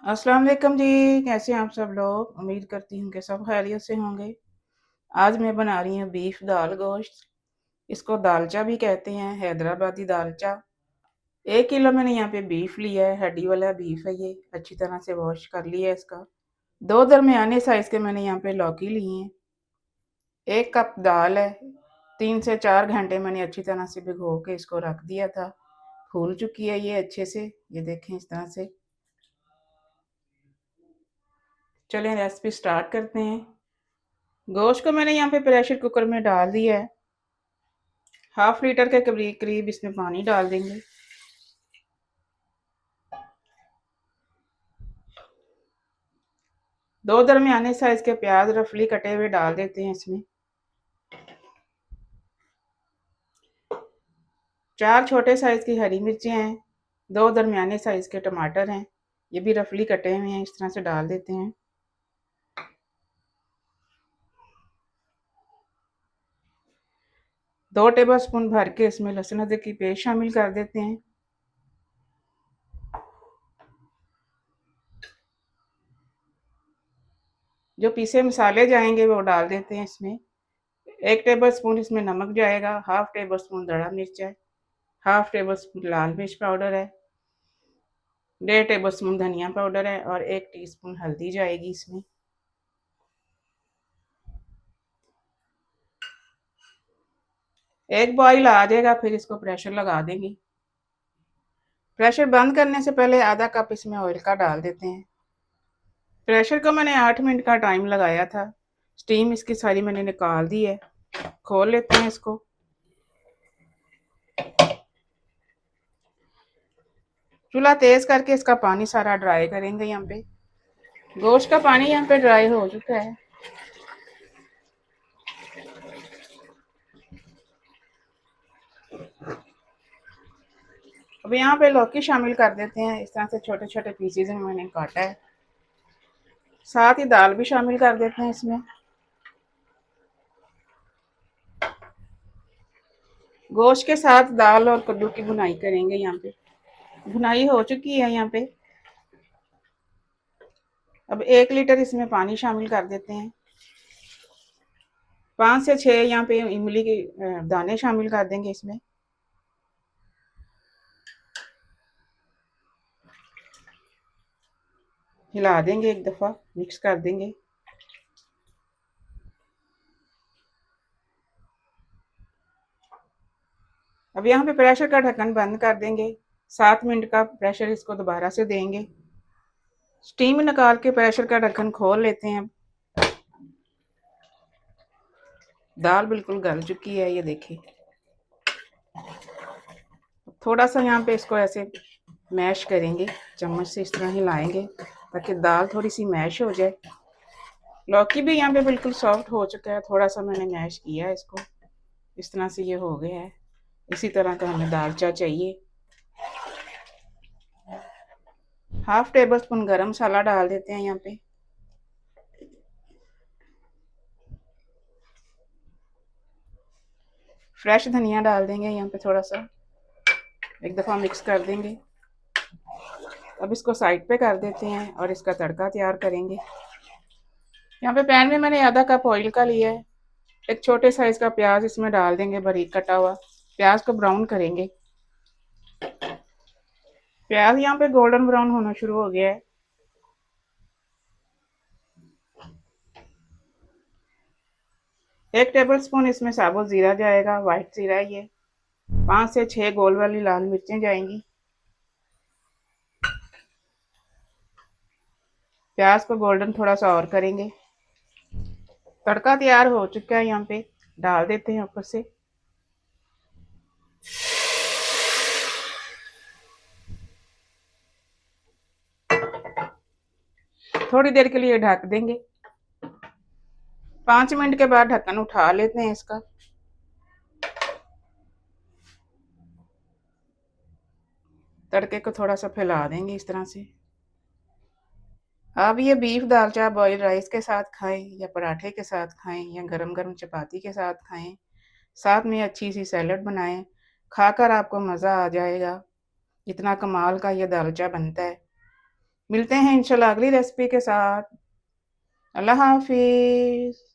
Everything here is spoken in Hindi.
अस्सलाम वालेकुम जी। कैसे हैं आप सब लोग? उम्मीद करती हूँ कि सब खैरियत से होंगे। आज मैं बना रही हूँ बीफ दाल गोश्त। इसको दालचा भी कहते हैं, हैदराबादी दालचा। 1 किलो मैंने यहाँ पे बीफ लिया है, हड्डी वाला बीफ है ये। अच्छी तरह से वॉश कर लिया है इसका। दो दरमियाने साइज के मैंने यहाँ पे लौकी ली हैं। 1 कप दाल है। 3 से 4 घंटे मैंने अच्छी तरह से भिगो के इसको रख दिया था। फूल चुकी है ये अच्छे से, ये देखें इस तरह से। चलें रेसिपी स्टार्ट करते हैं। गोश्त को मैंने यहाँ पे प्रेशर कुकर में डाल दिया है। 1/2 लीटर के करीब करीब इसमें पानी डाल देंगे। दो दरमियाने साइज के प्याज रफली कटे हुए डाल देते हैं इसमें। 4 छोटे साइज की हरी मिर्चें हैं। 2 दरमियाने साइज के टमाटर हैं, ये भी रफली कटे हुए हैं, इस तरह से डाल देते हैं। दो टेबल स्पून भर के इसमें लहसुन अदरक की पेस्ट शामिल कर देते हैं। जो पीसे मसाले जाएंगे वो डाल देते हैं इसमें। 1 टेबल स्पून इसमें नमक जाएगा, 1/2 टेबल स्पून दड़ा मिर्च है, 1/2 टेबल स्पून लाल मिर्च पाउडर है, 1.5 टेबल स्पून धनिया पाउडर है और 1 टीस्पून हल्दी जाएगी इसमें। एक बॉईल आ जाएगा फिर इसको प्रेशर लगा देंगे। प्रेशर बंद करने से पहले आधा कप इसमें ऑयल का डाल देते हैं। प्रेशर को मैंने 8 मिनट का टाइम लगाया था। स्टीम इसकी सारी मैंने निकाल दी है। खोल लेते हैं इसको। चूल्हा तेज करके इसका पानी सारा ड्राई करेंगे। यहाँ पे गोश्त का पानी यहाँ पे ड्राई हो चुका है। अब यहाँ पे लौकी शामिल कर देते हैं। इस तरह से छोटे छोटे पीसेज में मैंने काटा है। साथ ही दाल भी शामिल कर देते हैं इसमें। गोश्त के साथ दाल और कद्दू की भुनाई करेंगे। यहाँ पे भुनाई हो चुकी है। यहाँ पे अब 1 लीटर इसमें पानी शामिल कर देते हैं। 5 से 6 यहाँ पे इमली के दाने शामिल कर देंगे इसमें। हिला देंगे, एक दफ़ा मिक्स कर देंगे। अब यहाँ पे प्रेशर का ढक्कन बंद कर देंगे। 7 मिनट का प्रेशर इसको दोबारा से देंगे। स्टीम निकाल के प्रेशर का ढक्कन खोल लेते हैं। दाल बिल्कुल गल चुकी है, ये देखिए। थोड़ा सा यहाँ पे इसको ऐसे मैश करेंगे, चम्मच से इस तरह हिलाएंगे ताकि दाल थोड़ी सी मैश हो जाए। लौकी भी यहाँ पे बिल्कुल सॉफ्ट हो चुका है। थोड़ा सा मैंने मैश किया है इसको, इस तरह से ये हो गया है। इसी तरह का हमें दालचा चाहिए। 1/2 टेबल स्पून गरम मसाला डाल देते हैं यहाँ पे। फ्रेश धनिया डाल देंगे यहाँ पे थोड़ा सा, एक दफ़ा मिक्स कर देंगे। अब इसको साइड पे कर देते हैं और इसका तड़का तैयार करेंगे। यहाँ पे पैन में मैंने आधा कप ऑयल का लिया है। एक छोटे साइज का प्याज इसमें डाल देंगे, बारीक कटा हुआ। प्याज को ब्राउन करेंगे। प्याज यहाँ पे गोल्डन ब्राउन होना शुरू हो गया है। 1 टेबल स्पून इसमें साबुत ज़ीरा जाएगा, वाइट ज़ीरा ये। 5 से 6 गोल वाली लाल मिर्चें जाएंगी। प्याज को गोल्डन थोड़ा सा और करेंगे। तड़का तैयार हो चुका है, यहाँ पे डाल देते हैं ऊपर से। थोड़ी देर के लिए ढक देंगे। 5 मिनट के बाद ढक्कन उठा लेते हैं इसका। तड़के को थोड़ा सा फैला देंगे इस तरह से। आप ये बीफ दालचा बॉयल राइस के साथ खाएं या पराठे के साथ खाएं या गरम गरम चपाती के साथ खाएं। साथ में अच्छी सी सैलड बनाएं। खाकर आपको मज़ा आ जाएगा। इतना कमाल का ये दालचा बनता है। मिलते हैं इंशाल्लाह अगली रेसिपी के साथ। अल्लाह हाफ़िज़।